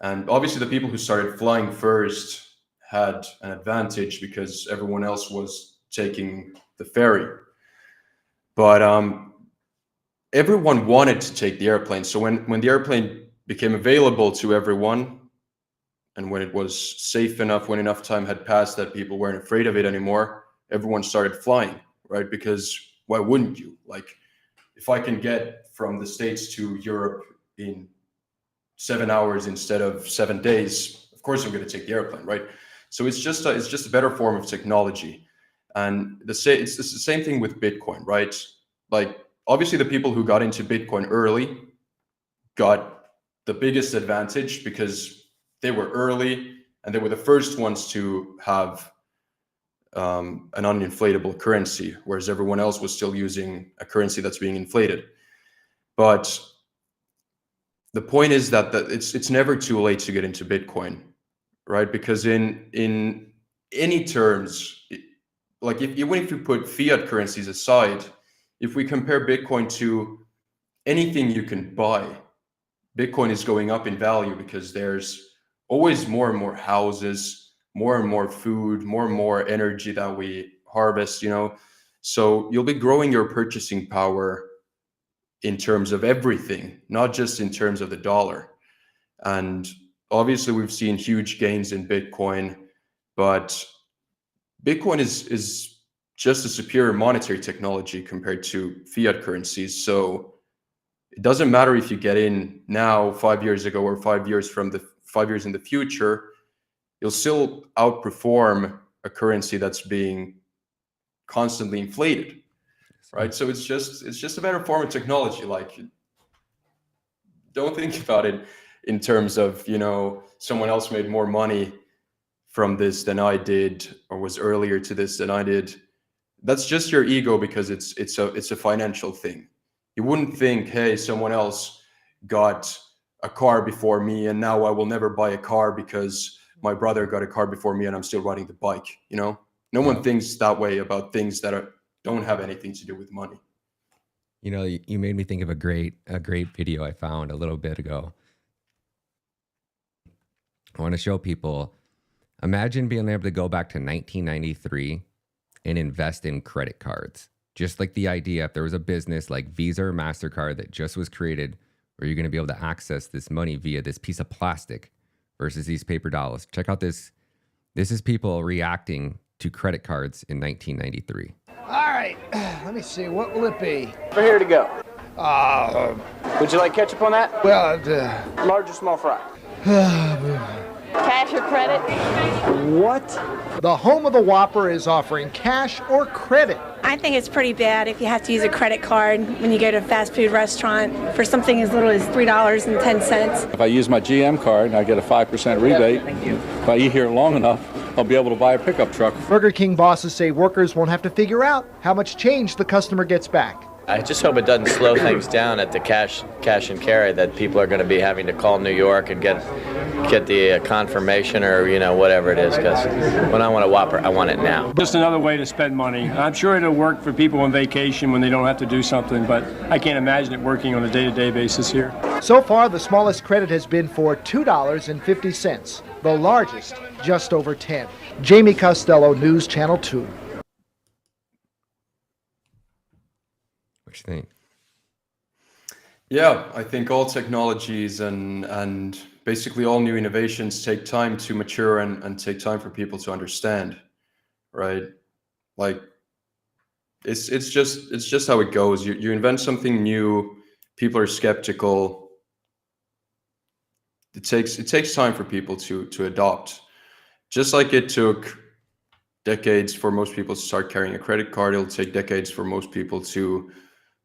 And obviously the people who started flying first had an advantage because everyone else was taking the ferry. But everyone wanted to take the airplane. So when the airplane became available to everyone, and when it was safe enough, when enough time had passed that people weren't afraid of it anymore, everyone started flying, right? Because why wouldn't you? Like, if I can get from the States to Europe in 7 hours instead of 7 days, of course I'm going to take the airplane, right? So it's just a better form of technology. And it's the same thing with Bitcoin, right? Like, obviously the people who got into Bitcoin early got the biggest advantage because they were early and they were the first ones to have an uninflatable currency, whereas everyone else was still using a currency that's being inflated. But the point is that it's never too late to get into Bitcoin, right? Because in any terms, like even if you put fiat currencies aside, if we compare Bitcoin to anything you can buy, Bitcoin is going up in value because there's always more and more houses, more and more food, more and more energy that we harvest, So you'll be growing your purchasing power in terms of everything, not just in terms of the dollar. And obviously we've seen huge gains in Bitcoin, but Bitcoin is just a superior monetary technology compared to fiat currencies. So it doesn't matter if you get in now, 5 years ago, or 5 years in the future, you'll still outperform a currency that's being constantly inflated, right? So it's just a better form of technology. Like, don't think about it in terms of, someone else made more money from this than I did, or was earlier to this than I did. That's just your ego, because it's a financial thing. You wouldn't think, hey, someone else got a car before me and now I will never buy a car because my brother got a car before me and I'm still riding the bike. No one thinks that way about things that don't have anything to do with money. You made me think of a great video I found a little bit ago. I want to show people, imagine being able to go back to 1993 and invest in credit cards. Just like the idea, if there was a business like Visa or MasterCard that just was created, where you're going to be able to access this money via this piece of plastic versus these paper dollars. Check out this. This is people reacting to credit cards in 1993. All right, let me see. What will it be? We're here to go. Would you like ketchup on that? Well, Large or small fry? Cash or credit? What? the home of the Whopper is offering cash or credit. I I think it's pretty bad if you have to use a credit card when you go to a fast food restaurant for something as little as $3.10. If I use my GM card, I get a 5% rebate. Thank you. If I eat here long enough, I'll be able to buy a pickup truck. Burger King bosses say workers won't have to figure out how much change the customer gets back. I just hope it doesn't slow things down at the cash and carry, that people are going to be having to call New York and get the confirmation or, whatever it is, because when I want a Whopper, I want it now. Just another way to spend money. I'm sure it'll work for people on vacation when they don't have to do something, but I can't imagine it working on a day-to-day basis here. So far, the smallest credit has been for $2.50, the largest just over 10. Jamie Costello, News Channel 2. What you think? Yeah, I think all technologies and basically all new innovations take time to mature and take time for people to understand, right? Like it's just how it goes. You invent something new, people are skeptical. It takes time for people to adopt. Just like it took decades for most people to start carrying a credit card, it'll take decades for most people to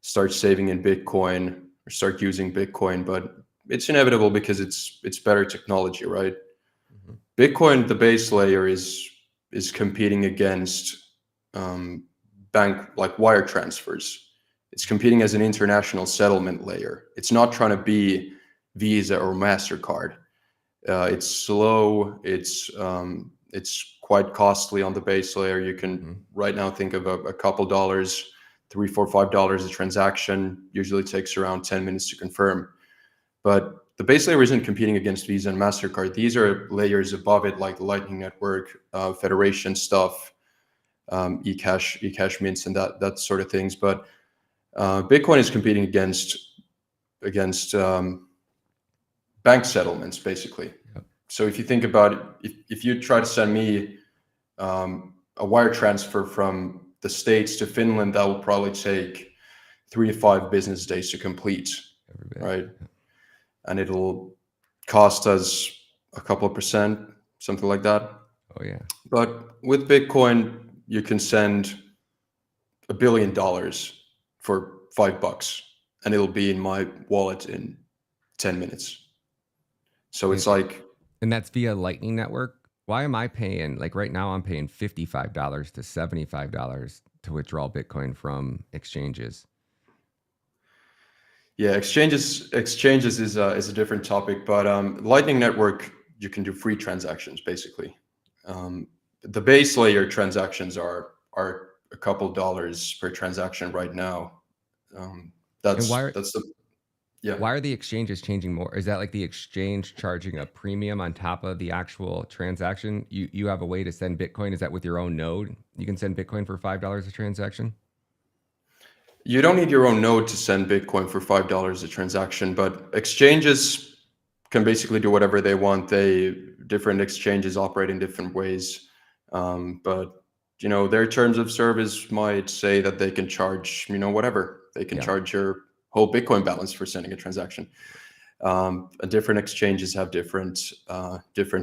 start saving in Bitcoin or start using Bitcoin, but it's inevitable because it's better technology, right? Mm-hmm. Bitcoin, the base layer, is competing against bank like wire transfers. It's competing as an international settlement layer. It's not trying to be Visa or MasterCard. It's slow. It's quite costly on the base layer. You can right now think of a couple dollars, $3, $4, $5 a transaction. Usually takes around 10 minutes to confirm. But the base layer isn't competing against Visa and MasterCard. These are layers above it, like the Lightning Network, Federation stuff, eCash mints, and that sort of things. But Bitcoin is competing against bank settlements, basically. Yep. So if you think about it, if you try to send me a wire transfer from the States to Finland, that will probably take 3 to 5 business days to complete, right? And it'll cost us a couple of percent, something like that. Oh yeah. But with Bitcoin, you can send $1 billion for $5, and it'll be in my wallet in 10 minutes. So it's like, and that's via Lightning Network. Why am I paying, like right now I'm paying $55 to $75 to withdraw Bitcoin from exchanges? Yeah, exchanges is a different topic, but Lightning Network, you can do free transactions basically. The base layer transactions are a couple dollars per transaction right now. Why are the exchanges changing more? Is that like the exchange charging a premium on top of the actual transaction? You have a way to send Bitcoin. Is that with your own node? You can send Bitcoin for $5 a transaction? You don't need your own node to send Bitcoin for $5 a transaction, but exchanges can basically do whatever they want. Different exchanges operate in different ways. But their terms of service might say that they can charge, whatever. They can charge your whole Bitcoin balance for sending a transaction. Different exchanges have different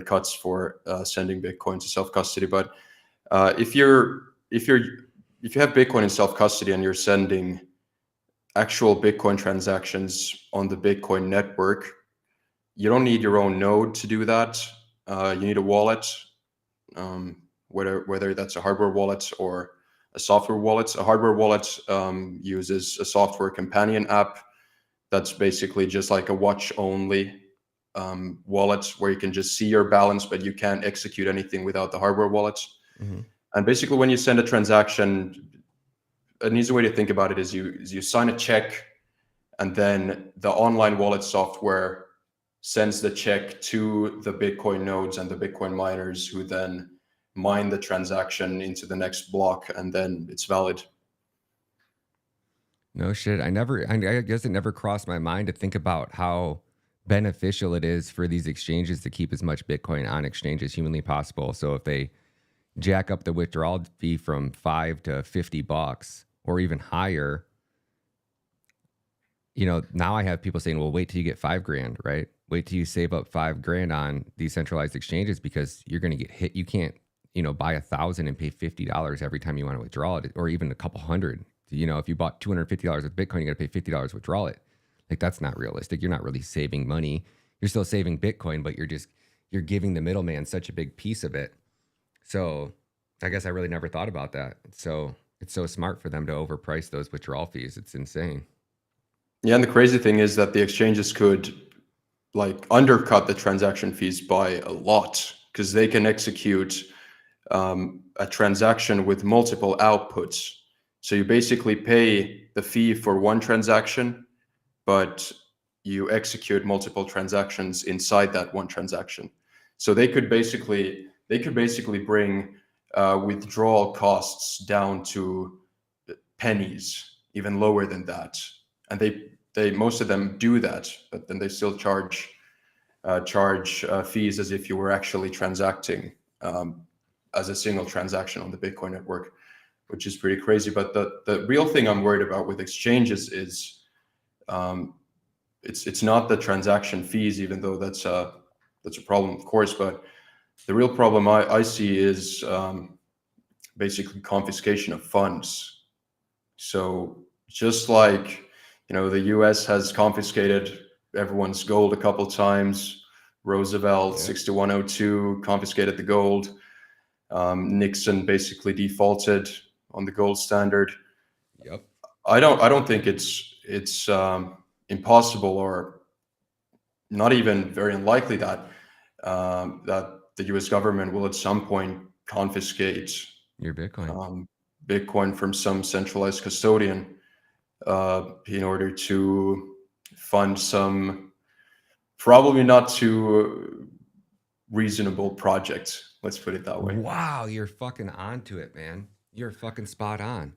cuts for sending Bitcoin to self-custody. But if you have Bitcoin in self-custody and you're sending actual Bitcoin transactions on the Bitcoin network, you don't need your own node to do that. You need a wallet, whether that's a hardware wallet or a software wallet. A hardware wallet uses a software companion app that's basically just like a watch-only wallet where you can just see your balance, but you can't execute anything without the hardware wallet. Mm-hmm. And basically, when you send a transaction, an easy way to think about it is you sign a check, and then the online wallet software sends the check to the Bitcoin nodes and the Bitcoin miners, who then mine the transaction into the next block, and then it's valid. No shit. I guess it never crossed my mind to think about how beneficial it is for these exchanges to keep as much Bitcoin on exchange as humanly possible. So if they jack up the withdrawal fee from $5 to $50 or even higher, now I have people saying, well, wait till you get $5,000, right? Wait till you save up $5,000 on decentralized exchanges, because you're going to get hit. You can't buy 1,000 and pay $50 every time you want to withdraw it, or even a couple hundred. If you bought $250 with Bitcoin, you got to pay $50 to withdraw it. Like, that's not realistic. You're not really saving money. You're still saving Bitcoin, but you're giving the middleman such a big piece of it. So I guess I really never thought about that. So it's so smart for them to overprice those withdrawal fees. It's insane. Yeah, and the crazy thing is that the exchanges could like undercut the transaction fees by a lot because they can execute a transaction with multiple outputs. So you basically pay the fee for one transaction, but you execute multiple transactions inside that one transaction. So they could basically bring withdrawal costs down to pennies, even lower than that. And they most of them do that, but then they still charge fees as if you were actually transacting as a single transaction on the Bitcoin network, which is pretty crazy. But the real thing I'm worried about with exchanges is it's not the transaction fees, even though that's a problem, of course. But the real problem I see is basically confiscation of funds. So just like the U.S. has confiscated everyone's gold a couple times. Roosevelt, 6102, confiscated the gold. Nixon basically defaulted on the gold standard. Yep. I don't think it's impossible or not even very unlikely that that the U.S. government will at some point confiscate Your Bitcoin. Bitcoin from some centralized custodian in order to fund some probably not too reasonable projects. Let's put it that way. Wow, you're fucking onto it, man. You're fucking spot on.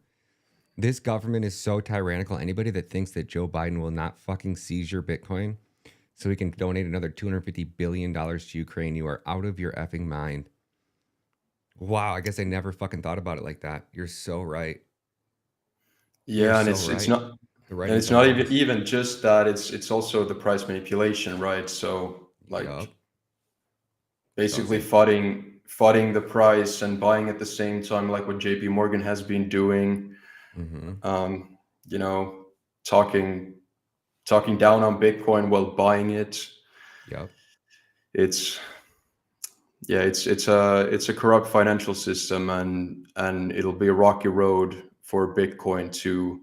This government is so tyrannical. Anybody that thinks that Joe Biden will not fucking seize your Bitcoin so he can donate another $250 billion to Ukraine, you are out of your effing mind. Wow, I guess I never fucking thought about it like that. You're so right. Yeah, and so it's right. not The right and it's not even just that. It's also the price manipulation, right? So like Yup. basically fighting the price and buying at the same time, like what JP Morgan has been doing. Mm-hmm. Talking down on Bitcoin while buying it. Yep. It's a corrupt financial system, and it'll be a rocky road for Bitcoin to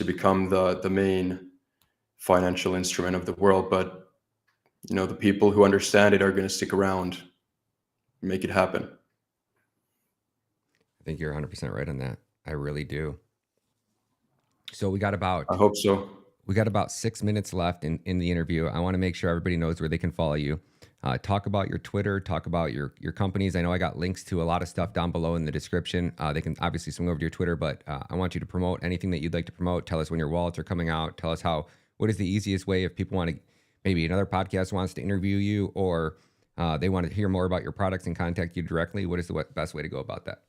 become the main financial instrument of the world. But the people who understand it are going to stick around, make it happen. I think you're 100% right on that. I really do. So we got about I hope so. 6 minutes left in the interview. I want to make sure everybody knows where they can follow you. Talk about your Twitter, talk about your companies. I know I got links to a lot of stuff down below in the description. They can obviously swing over to your Twitter, but I want you to promote anything that you'd like to promote. Tell us when your wallets are coming out. Tell us what is the easiest way if people want to, maybe another podcast wants to interview you, or they want to hear more about your products and contact you directly. What is the best way to go about that?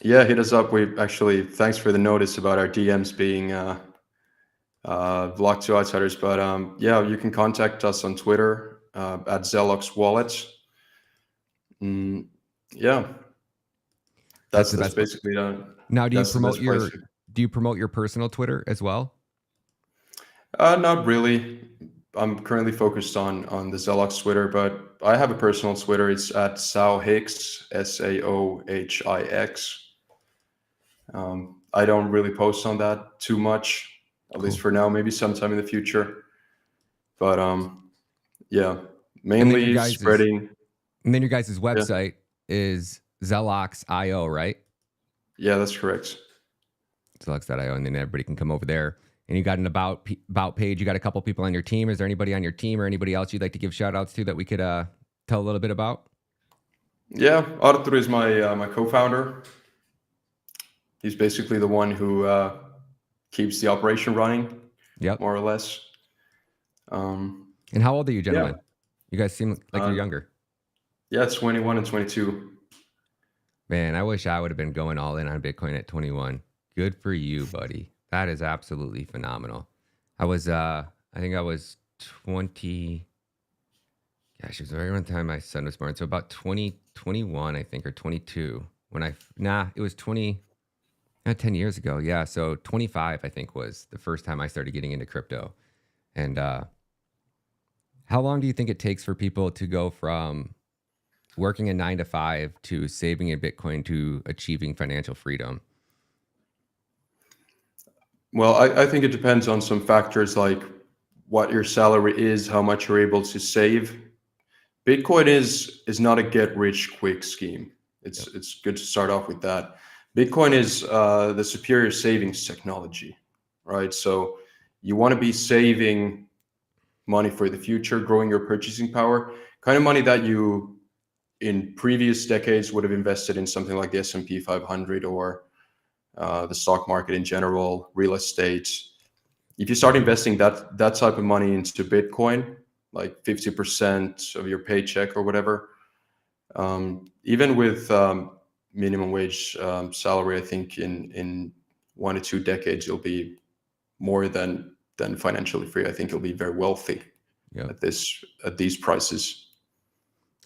Yeah, hit us up. Thanks for the notice about our DMs being blocked to outsiders. But yeah, you can contact us on Twitter at Zelox Wallet. Yeah, that's basically done. Now, do you promote your personal Twitter as well? Not really. I'm currently focused on the Zelox Twitter, but I have a personal Twitter. It's at Saohix, Saohix. I don't really post on that too much, at least for now. Maybe sometime in the future. But yeah, mainly spreading. And then your guys' website is Zelox.io, right? Yeah, that's correct. Zelox.io, and then everybody can come over there. And you got an about page. You got a couple people on your team. Is there anybody on your team or anybody else you'd like to give shout outs to that we could tell a little bit about? Yeah, Artur is my co-founder. He's basically the one who keeps the operation running. Yep. More or less. And how old are you, gentlemen? Yeah. You guys seem like you're younger. Yeah, 21 and 22. Man, I wish I would have been going all in on Bitcoin at 21. Good for you, buddy. That is absolutely phenomenal. I think I was 20. Yeah, she was right around the time my son was born. So about 2021, I think, or 22. It was 10 years ago. Yeah. So 25, I think, was the first time I started getting into crypto. And how long do you think it takes for people to go from working a 9 to 5 to saving in Bitcoin to achieving financial freedom? Well, I think it depends on some factors like what your salary is, how much you're able to save. Bitcoin is not a get rich quick scheme. It's good to start off with that. Bitcoin is the superior savings technology, right? So you want to be saving money for the future, growing your purchasing power, kind of money that you in previous decades would have invested in something like the S&P 500 or the stock market in general, real estate. If you start investing that type of money into Bitcoin, like 50% of your paycheck or whatever, even with minimum wage salary, I think in 1 to 2 decades you'll be more than financially free. I think you'll be very wealthy at these prices.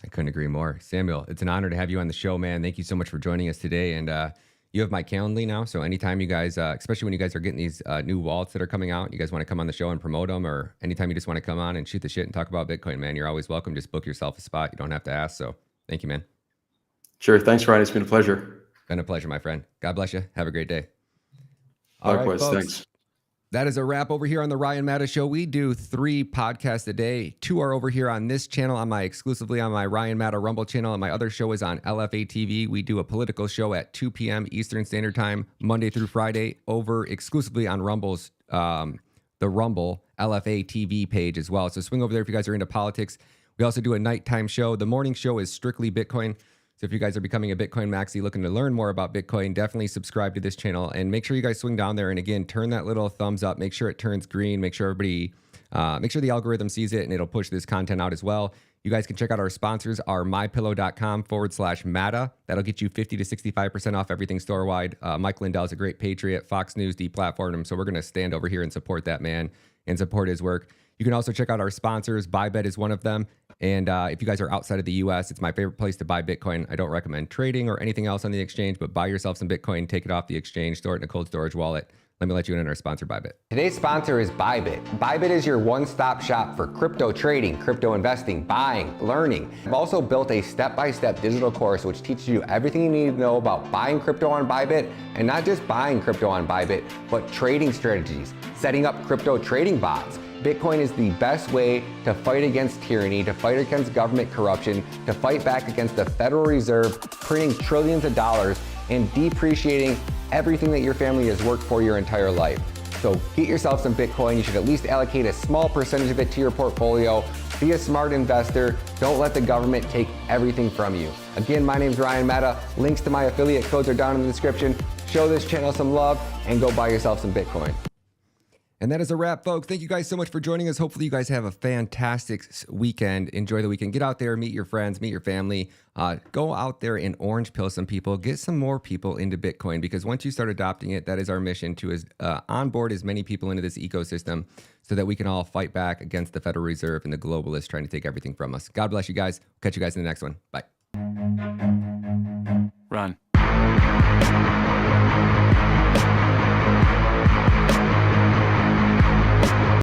I couldn't agree more. Samuel, it's an honor to have you on the show, man. Thank you so much for joining us today. And you have my Calendly now, so anytime you guys, especially when you guys are getting these new wallets that are coming out, you guys want to come on the show and promote them, or anytime you just want to come on and shoot the shit and talk about Bitcoin, man, you're always welcome. Just book yourself a spot. You don't have to ask. So thank you, man. Sure. Thanks, Ryan. It's been a pleasure. Been a pleasure, my friend. God bless you. Have a great day. Likewise. All right, thanks. That is a wrap over here on the Ryan Matta Show. We do 3 podcasts a day. 2 are over here on this channel, exclusively on my Ryan Matta Rumble channel, and my other show is on LFA TV. We do a political show at 2 p.m. Eastern Standard Time, Monday through Friday, over exclusively on Rumble's the Rumble LFA TV page as well. So swing over there if you guys are into politics. We also do a nighttime show. The morning show is strictly Bitcoin. So if you guys are becoming a Bitcoin maxi looking to learn more about Bitcoin, definitely subscribe to this channel and make sure you guys swing down there. And again, turn that little thumbs up, make sure it turns green, make sure the algorithm sees it and it'll push this content out as well. You guys can check out our sponsors, our mypillow.com/Matta. That'll get you 50 to 65% off everything store-wide. Mike Lindell's a great patriot. Fox News deplatformed him. So we're going to stand over here and support that man and support his work. You can also check out our sponsors. Bybit is one of them. And if you guys are outside of the US, it's my favorite place to buy Bitcoin. I don't recommend trading or anything else on the exchange, but buy yourself some Bitcoin, take it off the exchange, store it in a cold storage wallet. Let me let you in on our sponsor, Bybit. Today's sponsor is Bybit. Bybit is your one-stop shop for crypto trading, crypto investing, buying, learning. I've also built a step-by-step digital course which teaches you everything you need to know about buying crypto on Bybit, and not just buying crypto on Bybit, but trading strategies, setting up crypto trading bots. Bitcoin is the best way to fight against tyranny, to fight against government corruption, to fight back against the Federal Reserve printing trillions of dollars and depreciating everything that your family has worked for your entire life. So get yourself some Bitcoin. You should at least allocate a small percentage of it to your portfolio. Be a smart investor. Don't let the government take everything from you. Again, my name is Ryan Matta. Links to my affiliate codes are down in the description. Show this channel some love and go buy yourself some Bitcoin. And that is a wrap, folks. Thank you guys so much for joining us. Hopefully you guys have a fantastic weekend. Enjoy the weekend. Get out there, meet your friends, meet your family. Go out there and orange pill some people. Get some more people into Bitcoin, because once you start adopting it, that is our mission, to onboard as many people into this ecosystem so that we can all fight back against the Federal Reserve and the globalists trying to take everything from us. God bless you guys. Catch you guys in the next one. Bye. Run.